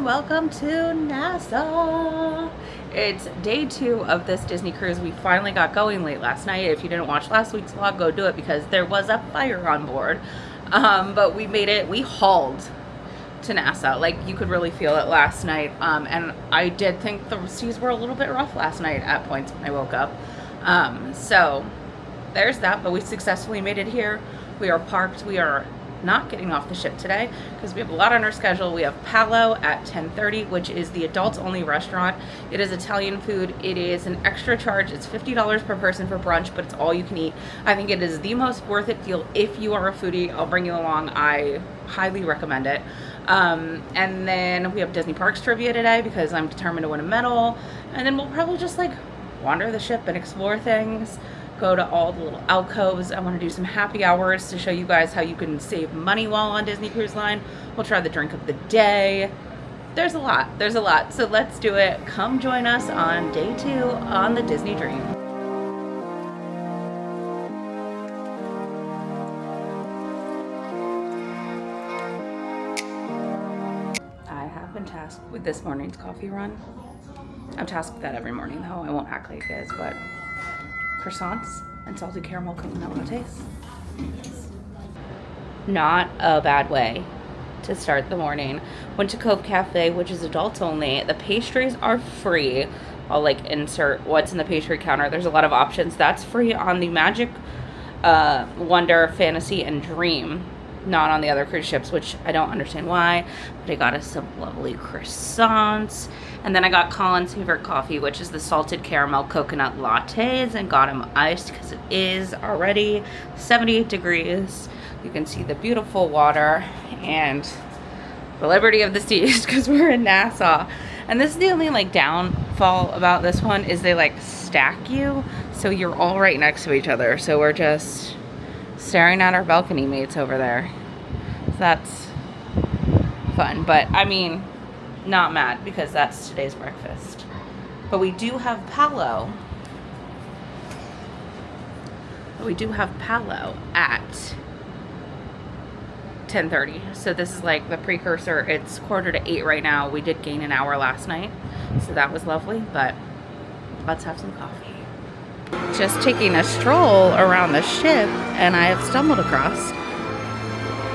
welcome to Nassau. It's day 2 of this Disney cruise. We finally got going late last night. If you didn't watch last week's vlog, go do it because there was a fire on board. But we made it. We hauled to Nassau. Like, you could really feel it last night. And I did think the seas were a little bit rough last night at points when I woke up. So there's that, but we successfully made it here. We are parked. We are not getting off the ship today because we have a lot on our schedule. We have Palo at 10:30, which is the adults only restaurant. It is Italian food. It is an extra charge. It's $50 per person for brunch, but it's all you can eat. I think it is the most worth it deal if you are a foodie. I'll bring you along. I highly recommend it. And then we have Disney Parks trivia today because I'm determined to win a medal. And then we'll probably just like wander the ship and explore things. Go to all the little alcoves. I want to do some happy hours to show you guys how you can save money while on Disney Cruise Line. We'll try the drink of the day. There's a lot. So let's do it. Come join us on day 2 on the Disney Dream. I have been tasked with this morning's coffee run. I'm tasked with that every morning though. I won't act like it is, but croissants and salted caramel coconut lattes. Not a bad way to start the morning. Went to Cove Cafe, which is adults only. The pastries are free. I'll like insert what's in the pastry counter. There's a lot of options. That's free on the Magic, Wonder, Fantasy, and Dream. Not on the other cruise ships, which I don't understand why. But I got us some lovely croissants. And then I got Colin's favorite coffee, which is the salted caramel coconut lattes, and got them iced because it is already 78 degrees. You can see the beautiful water and the liberty of the seas because we're in Nassau. And this is the only like downfall about this one is they like stack you. So you're all right next to each other. So we're just staring at our balcony mates over there. So that's fun. But I mean, not mad because that's today's breakfast. But we do have Palo. At 10:30. So this is like the precursor. It's 7:45 right now. We did gain an hour last night. So that was lovely, but let's have some coffee. Just taking a stroll around the ship, and I have stumbled across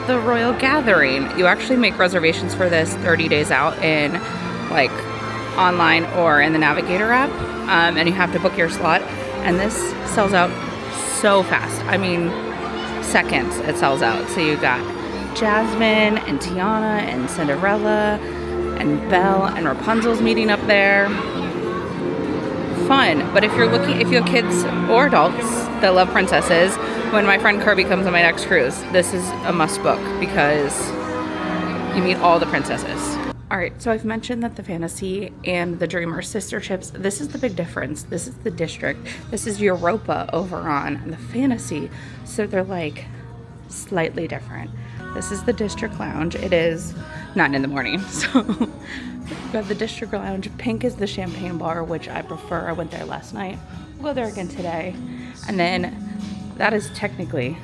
the Royal Gathering. You actually make reservations for this 30 days out in like online or in the Navigator app, and you have to book your slot, and this sells out so fast. I mean, seconds it sells out. So you got Jasmine and Tiana and Cinderella and Belle and Rapunzel's meeting up there. Fun. But if you have kids or adults that love princesses, when my friend Kirby comes on my next cruise, this is a must book because you meet all the princesses. All right, so I've mentioned that the Fantasy and the Dream are sister ships. This is the big difference. This is the district. This is Europa over on the Fantasy. So they're like slightly different. This is the district lounge. It is 9 in the morning, so we've got the district lounge. Pink is the champagne bar, which I prefer. I went there last night. We'll go there again today. And then that is technically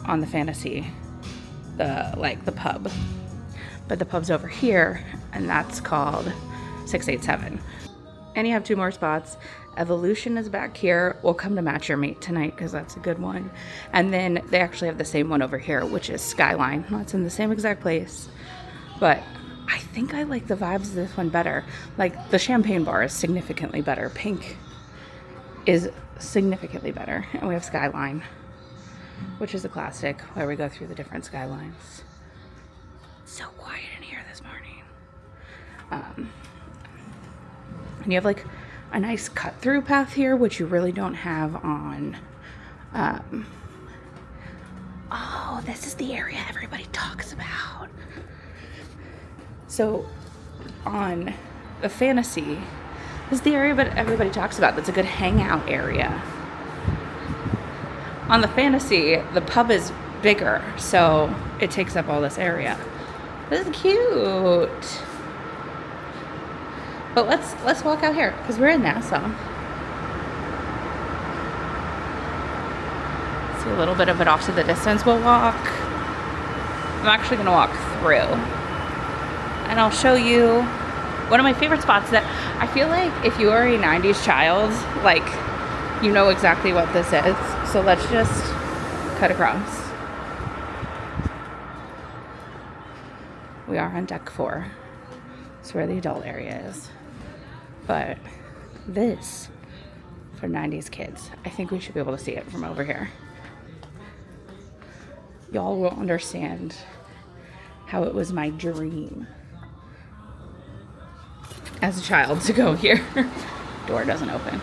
on the Fantasy, the pub. But the pub's over here, and that's called 687. And you have 2 more spots. Evolution is back here. We'll come to Match Your Mate tonight because that's a good one. And then they actually have the same one over here, which is Skyline. It's in the same exact place. But I think I like the vibes of this one better. Like, the champagne bar is significantly better. Pink is significantly better. And we have Skyline, which is a classic where we go through the different skylines. It's so quiet in here this morning. And you have like a nice cut through path here, which you really don't have on. Oh, this is the area everybody talks about. So on the Fantasy, this is the area that everybody talks about. That's a good hangout area. On the Fantasy, the pub is bigger, so it takes up all this area. This is cute. But let's walk out here because we're in Nassau. See a little bit of it off to the distance. We'll walk. I'm actually going to walk through. and I'll show you one of my favorite spots that I feel like if you are a 90s child, like, you know exactly what this is. So let's just cut across. We are on deck 4. It's where the adult area is. But this, for 90s kids, I think we should be able to see it from over here. Y'all will understand how it was my dream as a child to go here. Door doesn't open.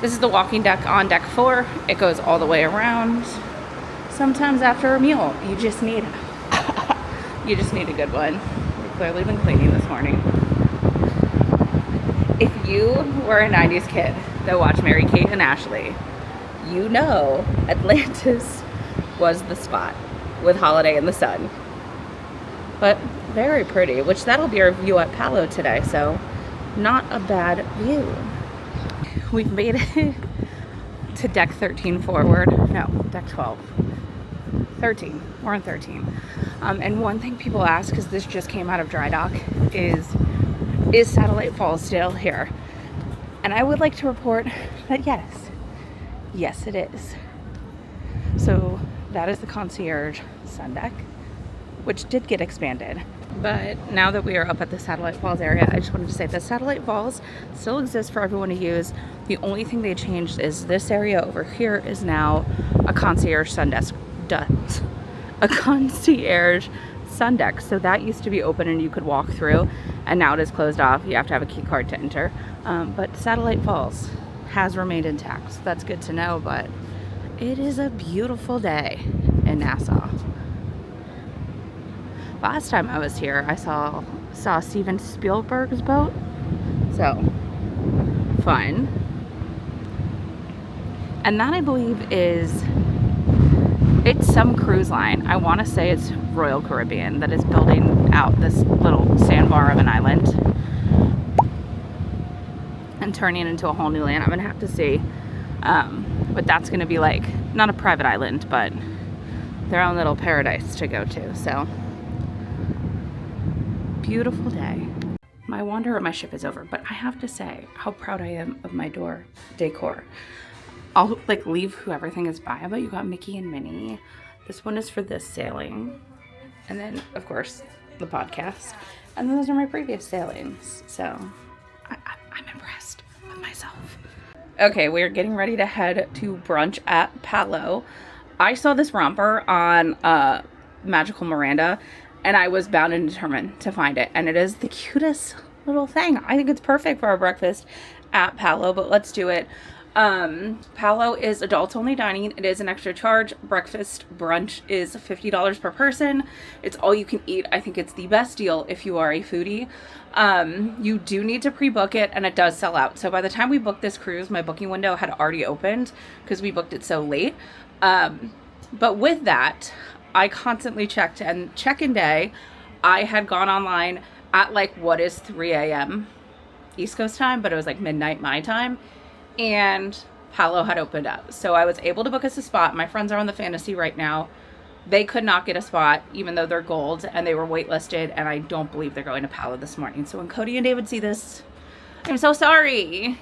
This is the walking deck on deck 4. It goes all the way around. Sometimes after a meal, you just need a good one. We've clearly been cleaning this morning. If you were a 90s kid that watched Mary Kate and Ashley, you know Atlantis was the spot with Holiday in the Sun. But very pretty, which that'll be our view at Palo today, so not a bad view. We've made it to deck 13 forward. No, deck 12. 13. We're on 13. And one thing people ask, because this just came out of dry dock, is Satellite Falls still here? And I would like to report that yes it is. So that is the concierge sun deck, which did get expanded. But now that we are up at the Satellite Falls area, I just wanted to say that Satellite Falls still exists for everyone to use. The only thing they changed is this area over here is now a concierge sun desk. A concierge sun deck. So that used to be open and you could walk through, and now it is closed off. You have to have a key card to enter. But Satellite Falls has remained intact. So that's good to know, but it is a beautiful day in Nassau. Last time I was here, I saw Steven Spielberg's boat. So, fun. And that, I believe, it's some cruise line. I want to say it's Royal Caribbean that is building out this little sandbar of an island and turning it into a whole new land. I'm going to have to see. But that's going to be like, not a private island, but their own little paradise to go to. So, beautiful day. My wander on my ship is over, but I have to say how proud I am of my door decor. I'll like leave who everything is by, but you got Mickey and Minnie. This one is for this sailing. And then, of course, the podcast. And then those are my previous sailings. So I'm impressed with myself. Okay, we're getting ready to head to brunch at Palo. I saw this romper on Magical Miranda, and I was bound and determined to find it. And it is the cutest little thing. I think it's perfect for our breakfast at Palo, but let's do it. Palo is adults only dining. It is an extra charge. Breakfast brunch is $50 per person. It's all you can eat. I think it's the best deal if you are a foodie. You do need to pre-book it, and it does sell out. So by the time we booked this cruise, my booking window had already opened because we booked it so late. But with that, I constantly checked, and check-in day, I had gone online at like what is 3 a.m. East Coast time, but it was like midnight my time. And Palo had opened up. So I was able to book us a spot. My friends are on the Fantasy right now. They could not get a spot, even though they're gold, and they were waitlisted, and I don't believe they're going to Palo this morning. So when Cody and David see this, I'm so sorry.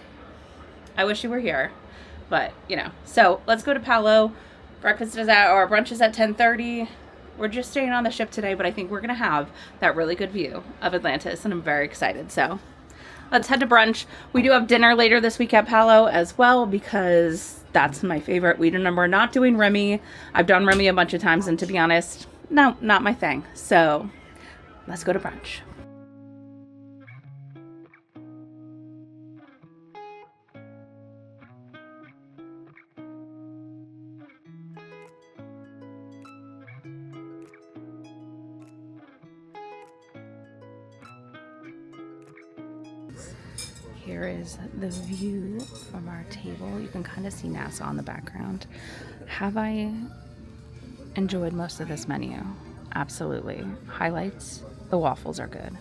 I wish you were here, but you know. So let's go to Palo. Breakfast is at, or brunch is at 10:30. We're just staying on the ship today, but I think we're going to have that really good view of Atlantis, and I'm very excited. So let's head to brunch. We do have dinner later this week at Palo as well, because that's my favorite. We're not doing Remy. I've done Remy a bunch of times, and to be honest, no, not my thing. So let's go to brunch. Here is the view from our table. You can kind of see Nassau in the background. Have I enjoyed most of this menu? Absolutely. Highlights, the waffles are good.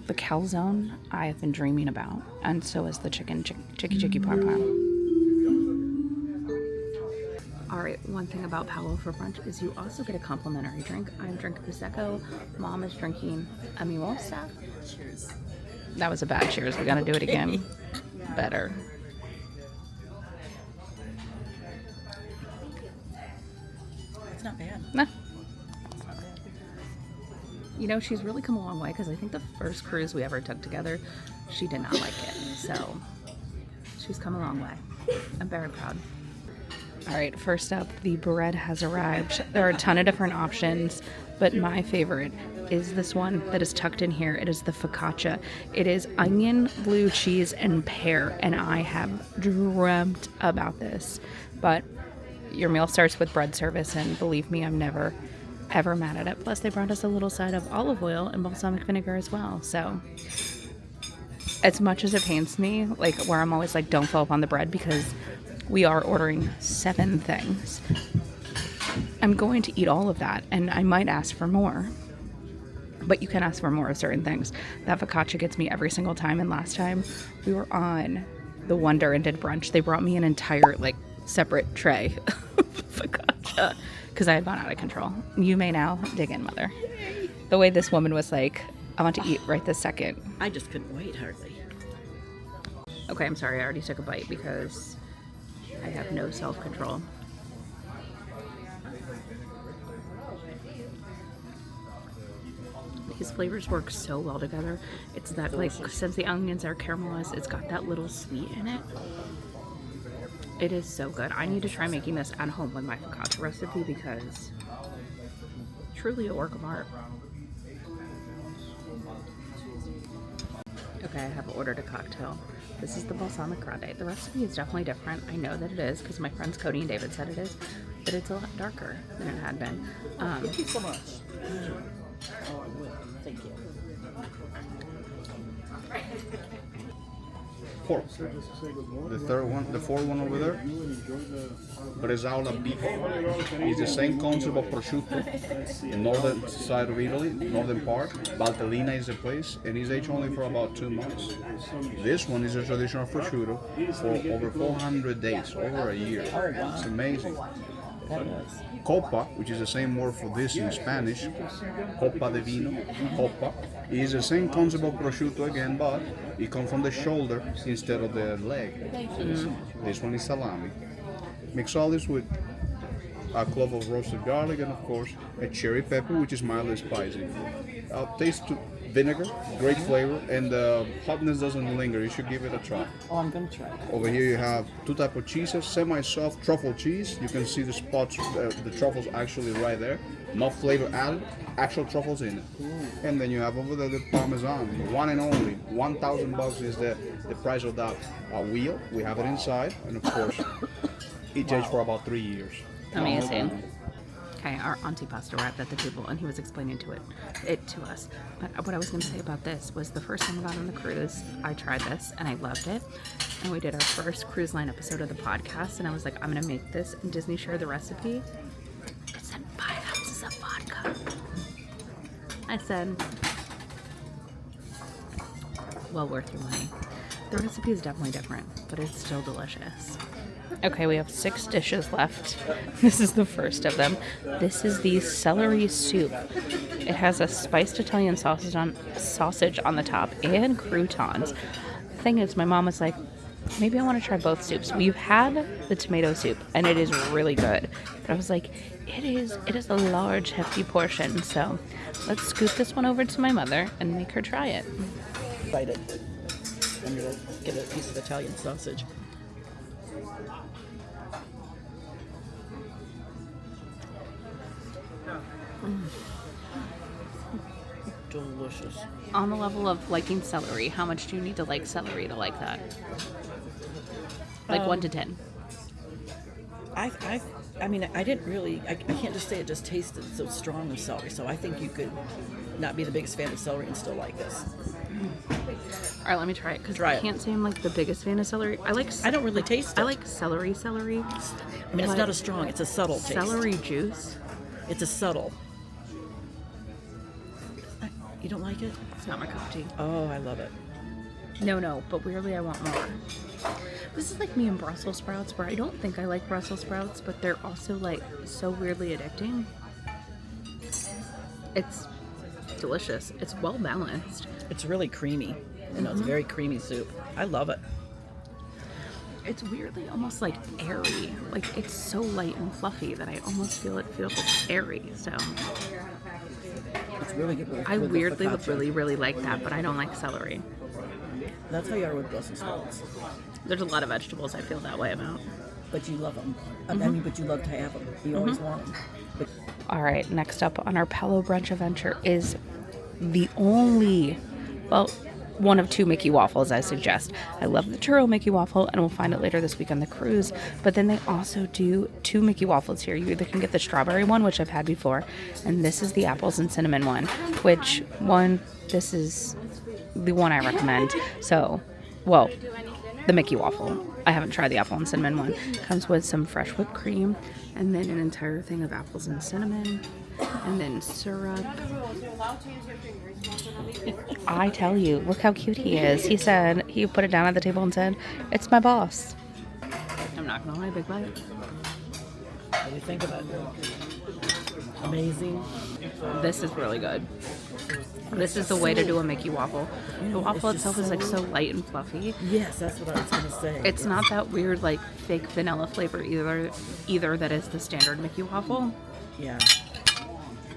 The calzone I have been dreaming about, and so is the chicky parm. All right, one thing about Palo for brunch is you also get a complimentary drink. I'm drinking Prosecco. Mom is drinking a mimosa. Cheers. That was a bad cheers. We gotta do it again. Better. It's not bad. Nah. You know, she's really come a long way because I think the first cruise we ever took together, she did not like it. So she's come a long way. I'm very proud. All right, first up, the bread has arrived. There are a ton of different options, but my favorite is this one that is tucked in here. It is the focaccia. It is onion, blue cheese, and pear, and I have dreamt about this. But your meal starts with bread service, and believe me, I'm never, ever mad at it. Plus, they brought us a little side of olive oil and balsamic vinegar as well. So, as much as it pains me, like where I'm always like, don't fill up on the bread because we are ordering 7 things, I'm going to eat all of that, and I might ask for more. But you can ask for more of certain things. That focaccia gets me every single time, and last time we were on the Wonder and did brunch, they brought me an entire, like, separate tray of focaccia because I had gone out of control. You may now dig in, Mother. The way this woman was like, I want to eat right this second. I just couldn't wait, hardly. Okay, I'm sorry, I already took a bite because I have no self-control. These flavors work so well together. It's that, like, since the onions are caramelized, it's got that little sweet in it. It is so good. I need to try making this at home with my focaccia recipe because truly a work of art. Okay, I have ordered a cocktail. This is the balsamic grande. The recipe is definitely different. I know that it is because my friends Cody and David said it is, but it's a lot darker than it had been. Thank you so much. Oh, I will. Thank you. Pork. The third one, the fourth one over there, bresaola beef. It's the same concept of prosciutto. The northern side of Italy, northern part. Valtellina is the place, and it's aged only for about 2 months. This one is a traditional prosciutto for over 400 days, over a year. It's amazing. Copa, which is the same word for this in Spanish, copa de vino, copa, is the same concept of prosciutto again, but it comes from the shoulder instead of the leg. This one is salami. Mix all this with a clove of roasted garlic and, of course, a cherry pepper, which is mildly spicy. Taste vinegar, great flavor, and the hotness doesn't linger. You should give it a try. Oh, I'm going to try. Over here you have 2 types of cheeses, semi-soft truffle cheese. You can see the spots, the truffles actually right there. No flavor added, actual truffles in it. And then you have over there the Parmesan, one and only. $1,000 is the price of that wheel. We have it inside, and of course, it aged for about 3 years. Amazing. Okay, our antipasta arrived at the table, and he was explaining it to us. But what I was going to say about this was the first time I got on the cruise, I tried this, and I loved it. And we did our first cruise line episode of the podcast, and I was like, I'm going to make this, and Disney shared the recipe. It said 5 ounces of vodka. I said, well worth your money. The recipe is definitely different, but it's still delicious. Okay, we have 6 dishes left. This is the first of them. This is the celery soup. It has a spiced Italian sausage on the top and croutons. The thing is, my mom was like, maybe I want to try both soups. We've had the tomato soup, and it is really good. But I was like, it is a large, hefty portion. So let's scoop this one over to my mother and make her try it. Bite it. I'm going to get a piece of Italian sausage. Delicious. On the level of liking celery, how much do you need to like celery to like that? Like 1 to 10. I mean, I didn't really, I can't just say it just tasted so strong of celery, so I think you could not be the biggest fan of celery and still like this. All right, let me try it, because I can't say I'm like the biggest fan of celery. I don't really taste it. I like celery. I mean, it's not a strong, it's a subtle taste. Celery juice. It's a subtle. You don't like it? It's not my cup of tea. Oh, I love it. No, but weirdly I want more. This is like me and Brussels sprouts, where I don't think I like Brussels sprouts, but they're also like so weirdly addicting. It's delicious. It's well balanced. It's really creamy. You know, it's a very creamy soup. I love it. It's weirdly almost like airy. Like it's so light and fluffy that I almost feel it feels airy. So It's really good. I weirdly really like that, but I don't like celery. That's how you are with Brussels sprouts. There's a lot of vegetables I feel that way about. But you love them. I mean, but you love to have them. You always want them. But All right, next up on our Palo brunch adventure is the only, well, one of two Mickey waffles I suggest. I love the churro Mickey waffle, and we'll find it later this week on the cruise. But then they also do two Mickey waffles here. You either can get the strawberry one, which I've had before, and this is the apples and cinnamon one, this is the one I recommend. So, well, the Mickey waffle. I haven't tried the apple and cinnamon one. Comes with some fresh whipped cream, and then an entire thing of apples and cinnamon, and then syrup. I tell you, look how cute he is. He said, he put it down at the table and said, "It's my boss." I'm not gonna lie, big bite. what do you think of it? Amazing. This is really good. This is the way to do a Mickey waffle. The waffle itself is like so light and fluffy. Yes, that's what I was going to say. It's not that weird like fake vanilla flavor either that is the standard Mickey waffle. Yeah.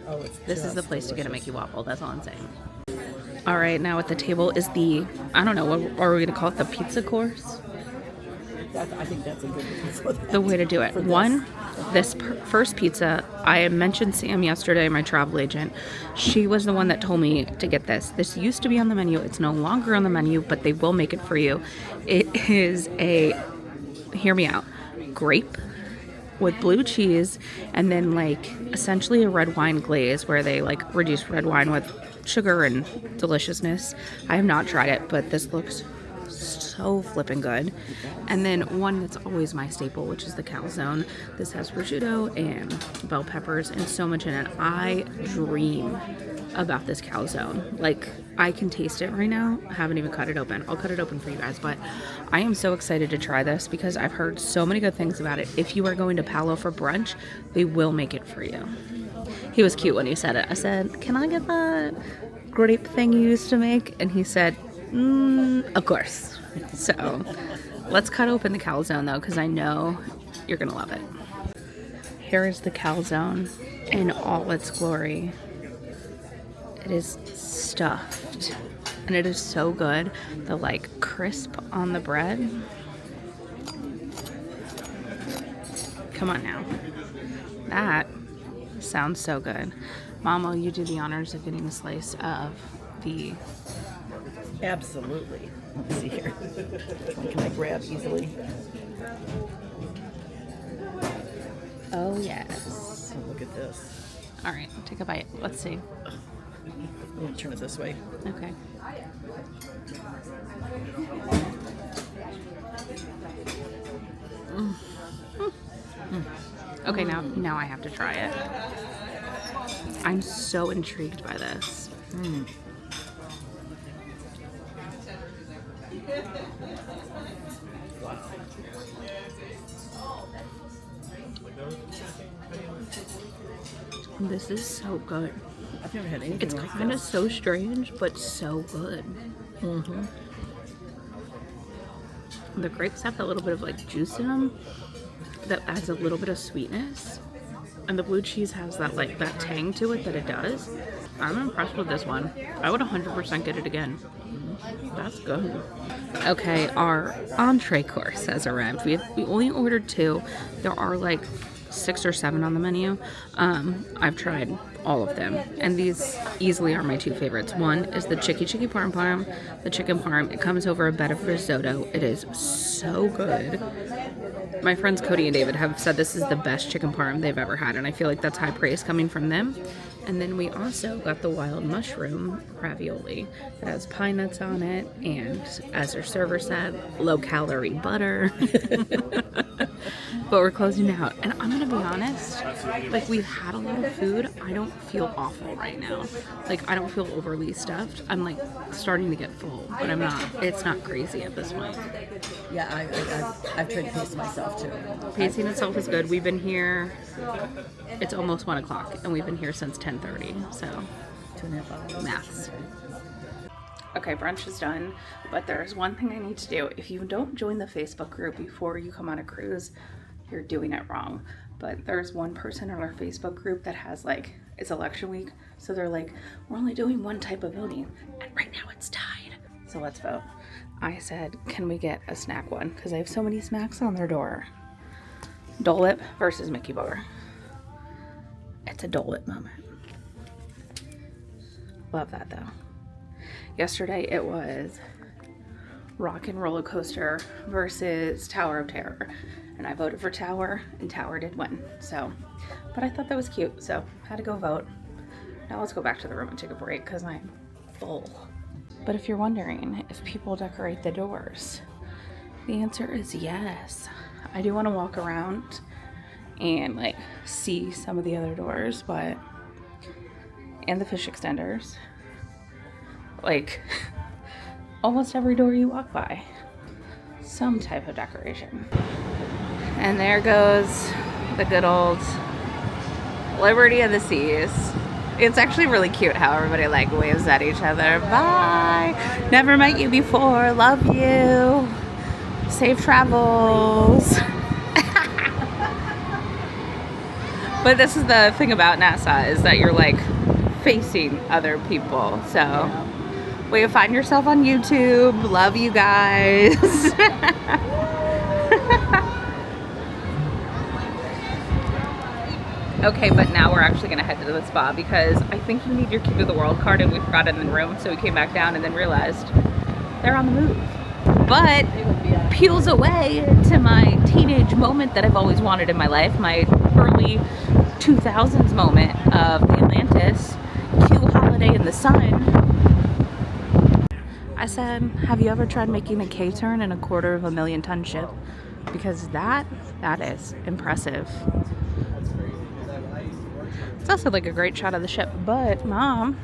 Oh, This is the place to get a Mickey waffle. That's all I'm saying. All right, now at the table is the, I don't know, what are we going to call it? The pizza course? I think that's a good one for that. The way to do it. This first pizza, I mentioned Sam yesterday, my travel agent. She was the one that told me to get this. This used to be on the menu. It's no longer on the menu, but they will make it for you. It is hear me out, grape with blue cheese, and then like essentially a red wine glaze where they like reduce red wine with sugar and deliciousness. I have not tried it, but this looks so flippin' good. And then one that's always my staple, which is the calzone. This has prosciutto and bell peppers and so much in it. I dream about this calzone. Like, I can taste it right now. I haven't even cut it open. I'll cut it open for you guys, but I am so excited to try this because I've heard so many good things about it. If you are going to Palo for brunch, they will make it for you. He was cute when he said it. I said, "Can I get that grape thing you used to make?" And he said, "Of course." So let's cut open the calzone though, because I know you're gonna love it. Here is the calzone in all its glory. It is stuffed and it is so good. The like crisp on the bread. Come on now. That sounds so good. Mom, will you do the honors of getting a slice of the... Absolutely. Let's see here. Can I grab easily? Oh, yes. Oh, look at this. All right, take a bite. Let's see. I'm going to turn it this way. Okay. Okay, now I have to try it. I'm so intrigued by this. This is so good. I've never had anything It's like kind of this. so strange, but so good. The grapes have a little bit of like juice in them that adds a little bit of sweetness, and the blue cheese has that like that tang to it that it does. I'm impressed with this one. I would 100% get it again. That's good. Okay, our entree course has arrived. We only ordered 2. There are like 6 or 7 on the menu. I've tried all of them, and these easily are my 2 favorites. One is the chicky parm, the chicken parm. It comes over a bed of risotto. It is so good. My friends Cody and David have said this is the best chicken parm they've ever had, and I feel like that's high praise coming from them. And then we also got the wild mushroom ravioli that has pine nuts on it, and as their server said, low-calorie butter. But we're closing out. And I'm gonna be honest, like we've had a lot of food. I don't feel awful right now. Like I don't feel overly stuffed. I'm like starting to get full, but I'm not. It's not crazy at this point. Yeah, I've tried to pace myself too. Pacing itself is good. We've been here. It's almost 1 o'clock, and we've been here since 10:30. So 2.5 hours. maths. Okay, brunch is done, but there's one thing I need to do. If you don't join the Facebook group before you come on a cruise, you're doing it wrong. But there's one person in our Facebook group that has like, it's election week, so they're like, we're only doing one type of voting, and right now it's tied. So let's vote. I said, can we get a snack one? Because they have so many snacks on their door. Dole Whip versus Mickey Bar. It's a Dole Whip moment. Love that though. Yesterday it was Rock and Roller Coaster versus Tower of Terror. And I voted for Tower, and Tower did win. So, but I thought that was cute, so had to go vote. Now let's go back to the room and take a break because I'm full. But if you're wondering if people decorate the doors, the answer is yes. I do want to walk around and like see some of the other doors, but, and the fish extenders. Like almost every door you walk by, some type of decoration. And there goes the good old Liberty of the Seas. It's actually really cute how everybody like waves at each other. Bye. Never met you before. Love you. Safe travels. But this is the thing about Nassau is that you're like facing other people. So way to find yourself on YouTube. Love you guys. Okay, but now we're actually gonna head to the spa because I think you need your Key to the World card and we forgot it in the room, so we came back down and then realized they're on the move. But peels away to my teenage moment that I've always wanted in my life, my early 2000s moment of the Atlantis, cue holiday in the sun. I said, have you ever tried making a K-turn in a 250,000-ton ship? Because that is impressive. It's also like a great shot of the ship. But Mom,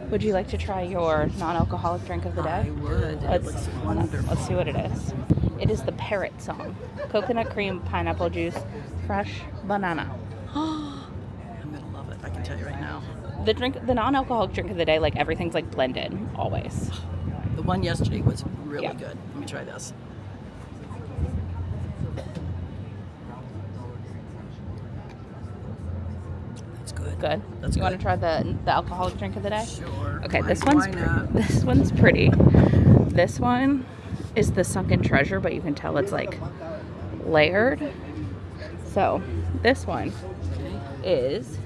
would you like to try your non-alcoholic drink of the day? I would. It looks wonderful. Let's see what it is. It is the Parrot Song. Coconut cream, pineapple juice, fresh banana. I'm gonna love it. I can tell you right now. The non-alcoholic drink of the day, like everything's like blended, always. The one yesterday was really Yeah. good. Let me try this. That's good. Good. That's you want to good. try the alcoholic drink of the day? Sure. Okay, Why- this why one's not? this one's pretty. This one is the Sunken Treasure, but you can tell it's like layered. So this one is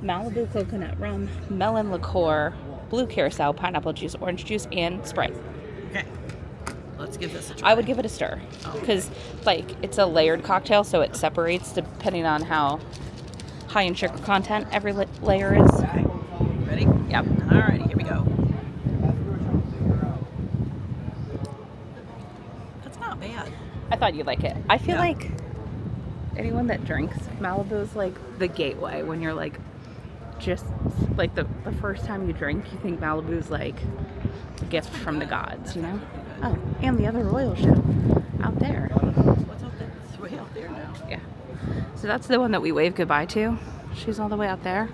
Malibu coconut rum, melon liqueur, blue curacao, pineapple juice, orange juice, and Sprite. Okay. Let's give this a try. I would give it a stir because like it's a layered cocktail, so it separates depending on how high in sugar content every layer is. Okay. Ready? Yep. All right, here we go. That's not bad. I thought you'd like it. I feel Yeah. like anyone that drinks Malibu is like the gateway when you're like just like the first time you drink, you think Malibu's like a gift from the gods, you know? Oh, and the other royal ship out there. What's out there? It's way out there now. Yeah. So that's the one that we wave goodbye to. She's all the way out there.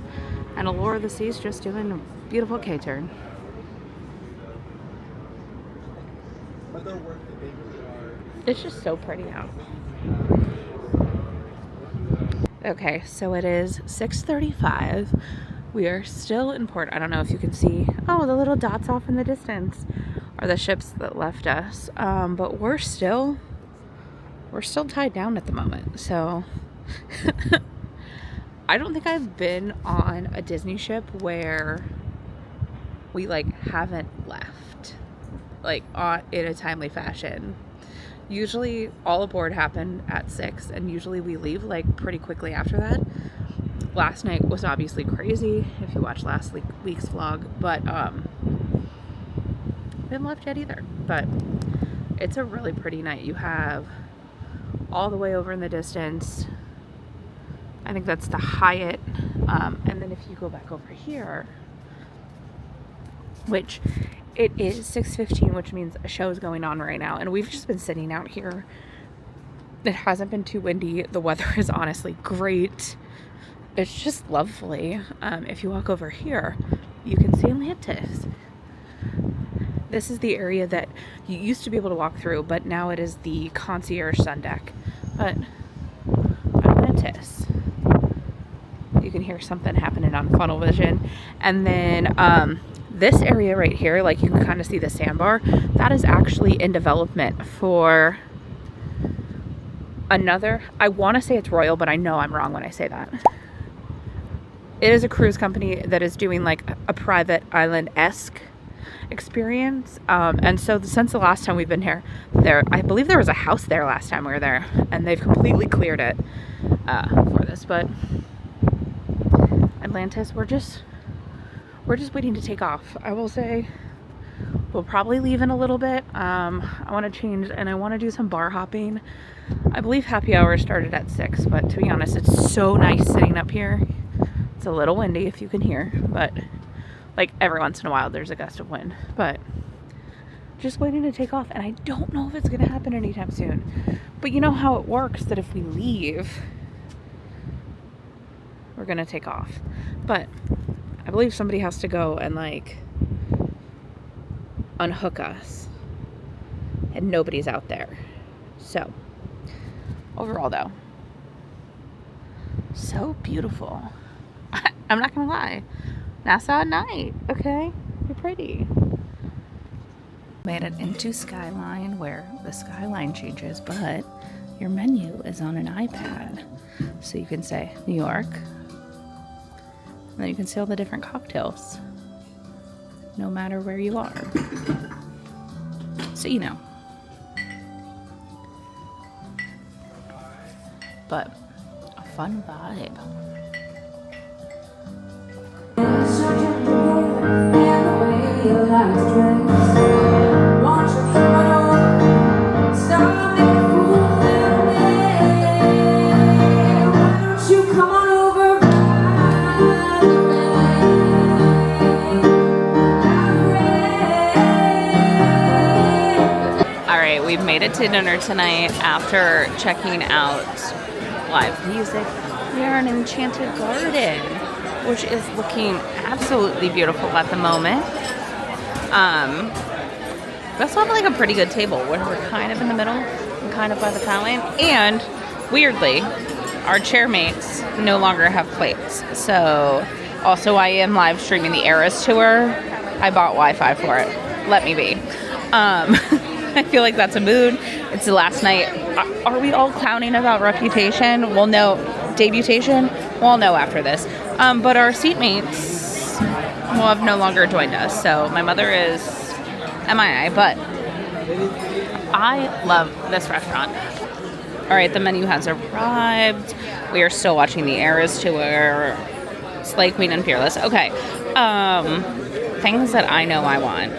And Allure of the Sea's just doing a beautiful K-turn. It's just so pretty out. Okay, so it is 6:35. We are still in port. I don't know if you can see. Oh, the little dots off in the distance are the ships that left us. But we're still tied down at the moment. So I don't think I've been on a Disney ship where we like haven't left like in a timely fashion. Usually all aboard happened at 6 and usually we leave like pretty quickly after that. Last night was obviously crazy if you watched last week's vlog, but we haven't left yet either. But it's a really pretty night. You have all the way over in the distance. I think that's the Hyatt. And then if you go back over here, which it is 6:15, which means a show is going on right now. And we've just been sitting out here. It hasn't been too windy. The weather is honestly great. It's just lovely. If you walk over here, you can see Atlantis. This is the area that you used to be able to walk through, but now it is the concierge sun deck. But Atlantis. You can hear something happening on funnel vision. And then this area right here, like you can kind of see the sandbar, that is actually in development for another, I want to say it's Royal, but I know I'm wrong when I say that. It is a cruise company that is doing like a private island-esque experience. And so since the last time we've been here, I believe there was a house there last time we were there, and they've completely cleared it for this. But Atlantis, we're just waiting to take off. I will say we'll probably leave in a little bit. I want to change, and I want to do some bar hopping. I believe happy hour started at 6, but to be honest, it's so nice sitting up here. It's a little windy, if you can hear, but like every once in a while there's a gust of wind. But just waiting to take off, and I don't know if it's going to happen anytime soon. But you know how it works, that if we leave, we're going to take off. But I believe somebody has to go and like unhook us, and nobody's out there. So overall though, so beautiful. I'm not gonna lie, Nassau at night, okay, you're pretty. Made it into Skyline, where the skyline changes, but your menu is on an iPad, so you can say New York, and then you can see all the different cocktails no matter where you are, so you know. But a fun vibe. Alright, we've made it to dinner tonight after checking out live music. We are in Enchanted Garden, which is looking absolutely beautiful at the moment. We also have like a pretty good table where we're kind of in the middle and kind of by the fountain. And weirdly, our chairmates no longer have plates. So also I am live streaming the Eras tour. I bought Wi-Fi for it. Let me be. I feel like that's a mood. It's the last night. Are we all clowning about Reputation? We'll know. Debutation? We'll know after this. But our seatmates will have no longer joined us. So my mother is MIA, but I love this restaurant. All right, the menu has arrived. We are still watching the Eras tour. Slay Queen and Fearless. Okay. Things that I know I want.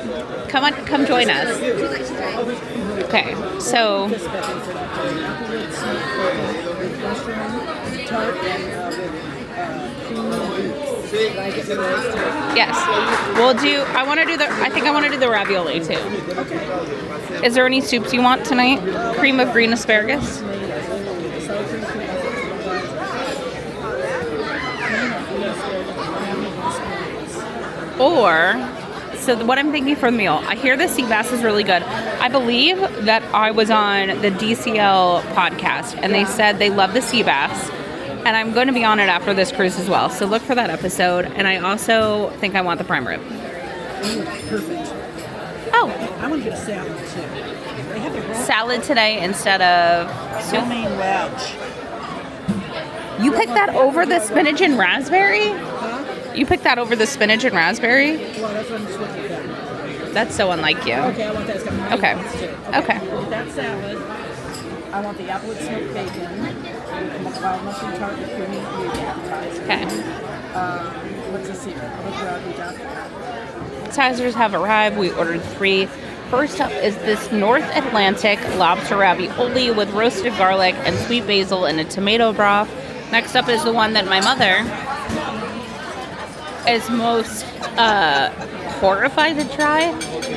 Come on, come join us. Okay, so yes, we'll do. I think I want to do the ravioli too. Is there any soups you want tonight? Cream of green asparagus. Or, so what I'm thinking for the meal, I hear the sea bass is really good. I believe that I was on the DCL podcast, and they said they love the sea bass, and I'm going to be on it after this cruise as well. So look for that episode. And I also think I want the prime rib. Perfect. Oh, I want to get a salad too. They have a salad today instead of soup. romaine wedge. You picked that over the spinach and raspberry? Huh? You picked that over the spinach and raspberry? Well, that's what I'm just looking at. That's so unlike you. Okay, I want that. It's got my Okay. ones, too. Okay. With that salad, I want the apple and smoked bacon, and the wild mushroom tart with creamy meat appetizer. Okay. What's this here? I'll look around and down. Appetizers have arrived. We ordered 3 First up is this North Atlantic lobster ravioli with roasted garlic and sweet basil in a tomato broth. Next up is the one that my mother is most horrified to try.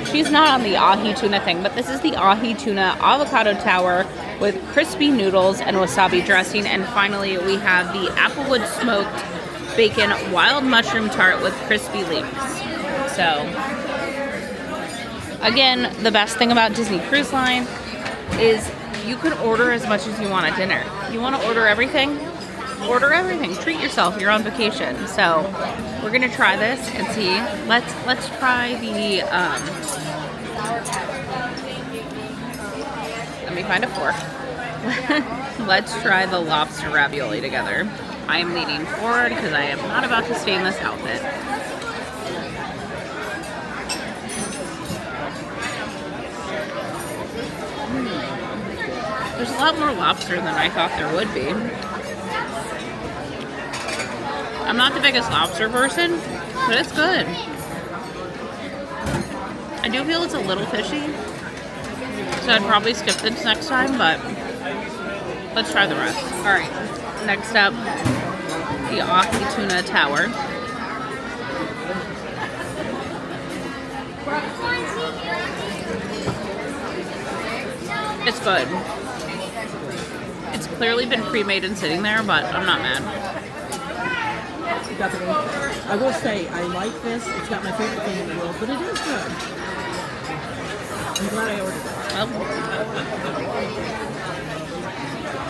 She's not on the ahi tuna thing, but this is the ahi tuna avocado tower with crispy noodles and wasabi dressing. And finally, we have the applewood smoked bacon wild mushroom tart with crispy leeks. So, again, the best thing about Disney Cruise Line is you can order as much as you want at dinner. You want to order everything? Order everything. Treat yourself. You're on vacation. So we're gonna try this and see. Let's try the. Let me find a fork. Let's try the lobster ravioli together. I am leaning forward because I am not about to stay in this outfit. There's a lot more lobster than I thought there would be. I'm not the biggest lobster person, but it's good. I do feel it's a little fishy, so I'd probably skip this next time, but let's try the rest. All right, next up, the ahi tuna tower. It's good. It's clearly been pre-made and sitting there, but I'm not mad. Bethany, I will say I like this. It's not my favorite thing in the world, but it is good. I'm glad I ordered it.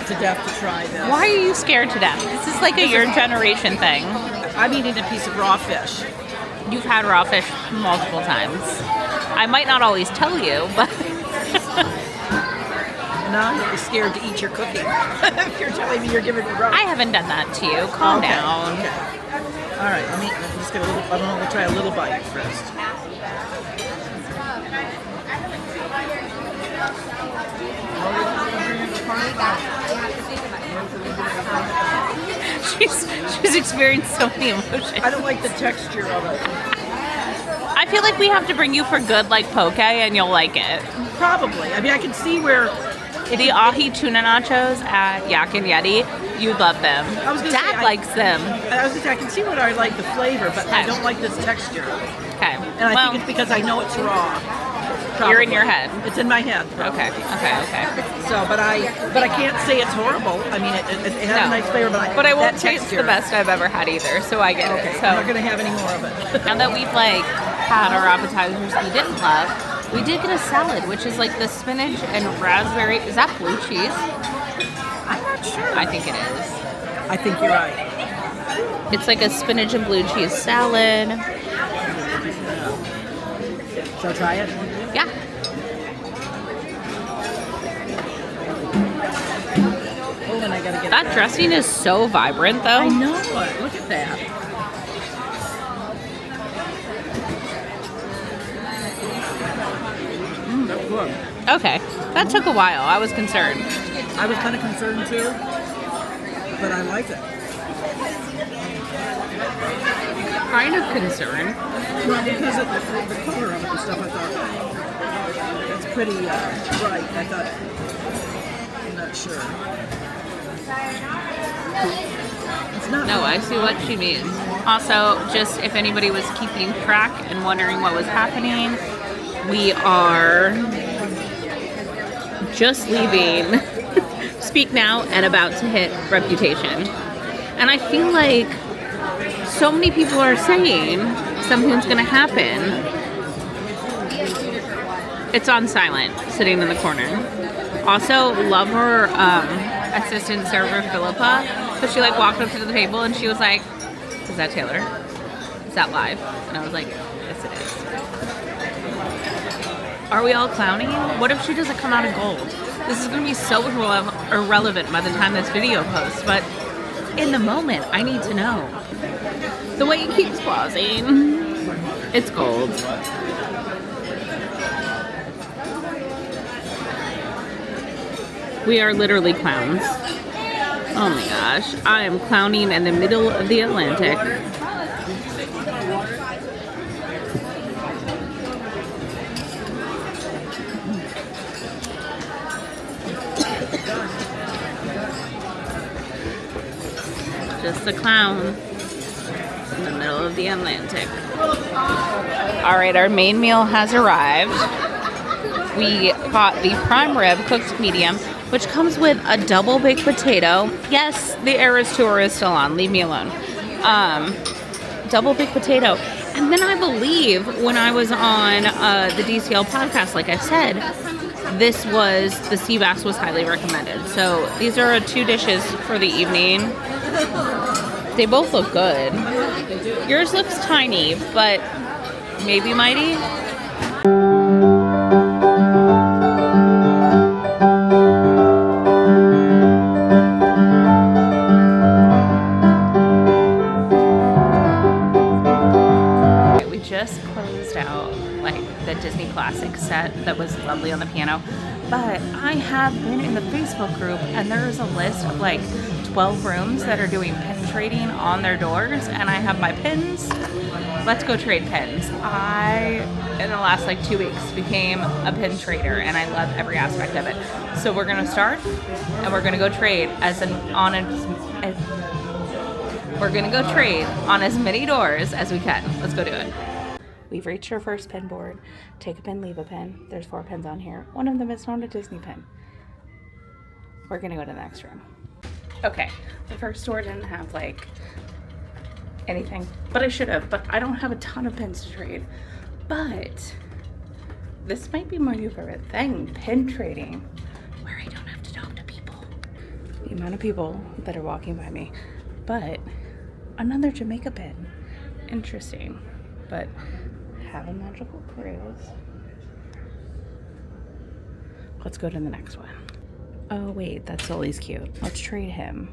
It's a death to try this. Why are you scared to death? This is like a your generation thing. I'm eating a piece of raw fish. You've had raw fish multiple times. I might not always tell you, but Now you're scared to eat your cooking. If you're telling me you're giving me raw. I haven't done that to you. Calm down. Okay. All right, I'm just gonna I'm gonna try a little bite first. She's experienced so many emotions. I don't like the texture of it. I feel like we have to bring you for good like poke and you'll like it. Probably. I mean, I can see where the ahi tuna nachos at Yak and Yeti, you'd love them. Dad likes them. I was gonna say, I can see what I like the flavor, but I don't like this texture. Okay. And I think it's because I know it's raw. Probably. You're in your head. It's in my head. Okay. So, but I can't say it's horrible. I mean, it has a nice flavor, but I won't say it's the best I've ever had either. So I get it. So I'm not gonna have any more of it. Now that we've had our appetizers we didn't love, we did get a salad, which is like the spinach and raspberry. Is that blue cheese? I'm not sure. I think it is. I think you're right. It's like a spinach and blue cheese salad. Shall I try it? Yeah. Oh, and I gotta get that dressing is so vibrant, though. I know it. Look at that. That's good. Okay, that took a while. I was concerned. I was kind of concerned too, but I like it. Kind of concerned. Well, because of the color of it and stuff, I thought it's pretty bright. I thought, I'm not sure. It's not. No, I see what she means. Also, just if anybody was keeping track and wondering what was happening, we are just leaving Speak Now and about to hit Reputation. And I feel like so many people are saying something's going to happen. It's on silent, sitting in the corner. Also, love her assistant server, Philippa, but she walked up to the table and she was like, "Is that Taylor? Is that live?" And I was like, "Yes, it is." Are we all clowning? What if she doesn't come out of gold? This is going to be so irrelevant by the time this video posts, but in the moment, I need to know. The way it keeps pausing, it's gold. We are literally clowns. Oh my gosh, I am clowning in the middle of the Atlantic. Just a clown in the middle of the Atlantic. All right, our main meal has arrived. We got the prime rib cooked medium, which comes with a double baked potato. Yes, the Eras tour is still on. Leave me alone. Double baked potato. And then I believe when I was on the DCL podcast, like I said, the sea bass was highly recommended. So these are 2 dishes for the evening. They both look good. Yours looks tiny, but maybe mighty. Closed out like the Disney classic set that was lovely on the piano, but I have been in the Facebook group and there's a list of like 12 rooms that are doing pin trading on their doors, and I have my pins. Let's go trade pins. I in the last like 2 weeks became a pin trader and I love every aspect of it. So we're gonna start and we're gonna go trade on as many doors as we can. Let's go do it. We've reached our first pin board. Take a pin, leave a pin. There's 4 pins on here. One of them is not a Disney pin. We're gonna go to the next room. Okay, the first door didn't have like anything, but I should have, but I don't have a ton of pins to trade. But this might be my new favorite thing, pin trading, where I don't have to talk to people. The amount of people that are walking by me. But another Jamaica pin. Interesting, but have a magical cruise. Let's go to the next one. Oh wait, that's Sully's cute. Let's trade him.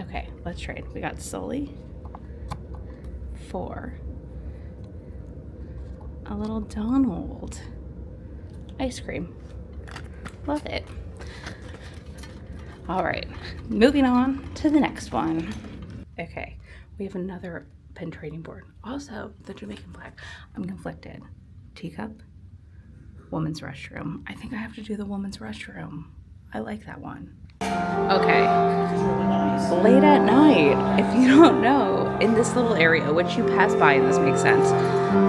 Okay, let's trade. We got Sully for a little Donald. Ice cream. Love it. All right, moving on to the next one. Okay, we have another pin trading board. Also, the Jamaican flag. I'm conflicted. Teacup, woman's restroom. I think I have to do the woman's restroom. I like that one. Okay. Late at night, if you don't know, in this little area, which you pass by and this makes sense,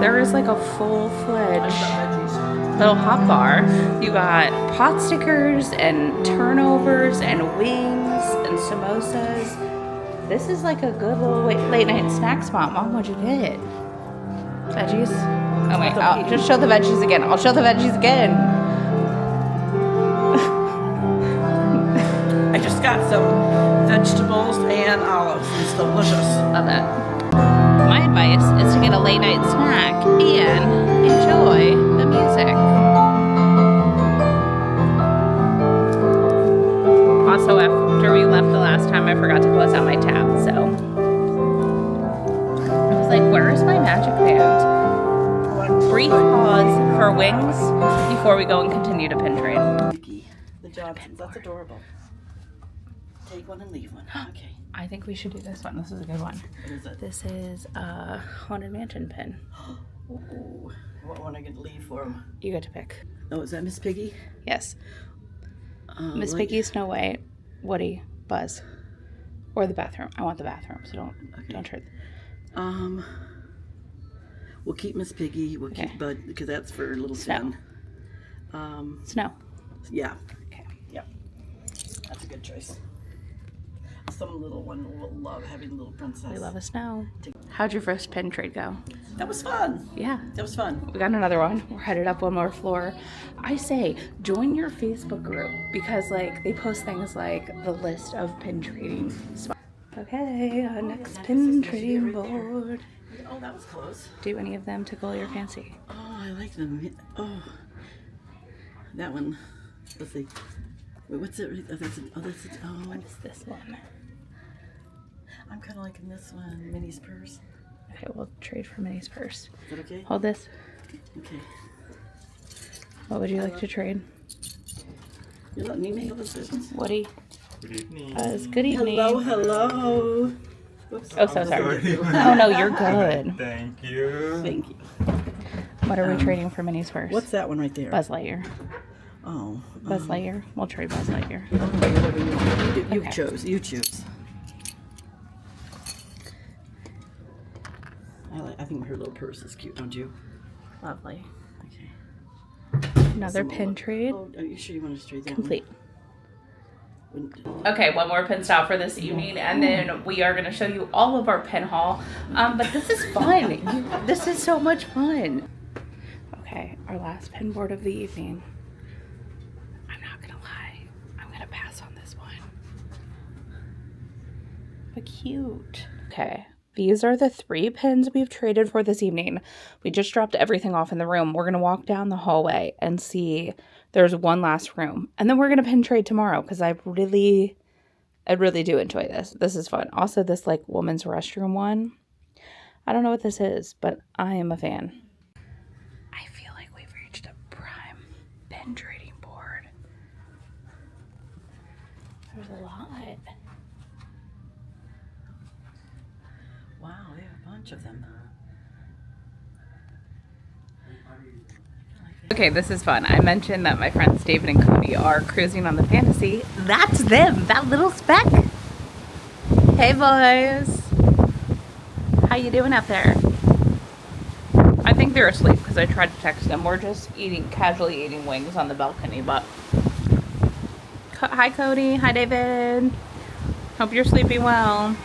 there is like a full-fledged little hot bar. You got pot stickers and turnovers and wings and samosas. This is like a good little late night snack spot. Mom, what'd you get? Veggies? Oh wait, I'll just show the veggies again. I'll show the veggies again. I just got some vegetables and olives. It's delicious. Love that. My advice is to get a late night snack and enjoy the music. Also, after we left the last time, I forgot to close out my tab, so I was like, where is my magic band? Brief pause for wings before we go and continue to pin trade. The Johnsons, that's adorable. Take one and leave one. Okay. I think we should do this one. This is a good one. What is it? This is a Haunted Mansion pin. Ooh, what one are you going to leave for him? You get to pick. Oh, is that Miss Piggy? Yes. Miss Piggy, Snow White, Woody, Buzz, or the bathroom. I want the bathroom, so don't trade. We'll keep Miss Piggy. We'll keep Bud because that's for little Snow. Finn. Snow. Yeah. Okay. Yep. That's a good choice. Some little one will love having a little princess. We love a snow. How'd your first pin trade go? That was fun. Yeah. That was fun. We got another one. We're headed up one more floor. I say, join your Facebook group because like they post things like the list of pin trading spots. Okay, our next pin trading board. Oh, that was close. Do any of them tickle your fancy? Oh, I like them. Oh, that one. Let's see. Wait, what's it? Oh, that's it. Oh, What is this one? I'm kind of liking this one. Minnie's purse. Okay, we'll trade for Minnie's purse. Is that okay? Hold this. Okay. What would you like to trade? You're letting me make all this business. Woody. Good evening. Good evening. Hello. Oops. Oh, so sorry. Oh, no, you're good. Thank you. Thank you. What are we trading for Minnie's purse? What's that one right there? Buzz Lightyear. Oh. Buzz Lightyear. We'll trade Buzz Lightyear. Whatever you want. You Okay. chose. You choose. I think her little purse is cute, don't you? Lovely. Okay. Another pin trade. Oh, are you sure you want to trade that Complete. one? Okay, one more pin style for this evening, and then we are going to show you all of our pin haul. But this is fun. This is so much fun. Okay, our last pin board of the evening. I'm not going to lie. I'm going to pass on this one. But cute. Okay, these are the 3 pins we've traded for this evening. We just dropped everything off in the room. We're going to walk down the hallway and see there's one last room. And then we're going to pin trade tomorrow because I really do enjoy this. This is fun. Also, this like woman's restroom one. I don't know what this is, but I am a fan. I feel like we've reached a prime pin trading board. There's a lot. Wow, they have a bunch of them. Okay, this is fun. I mentioned that my friends David and Cody are cruising on the Fantasy. That's them, that little speck. Hey boys. How you doing out there? I think they're asleep because I tried to text them. We're just casually eating wings on the balcony, but... Hi Cody, hi David. Hope you're sleeping well.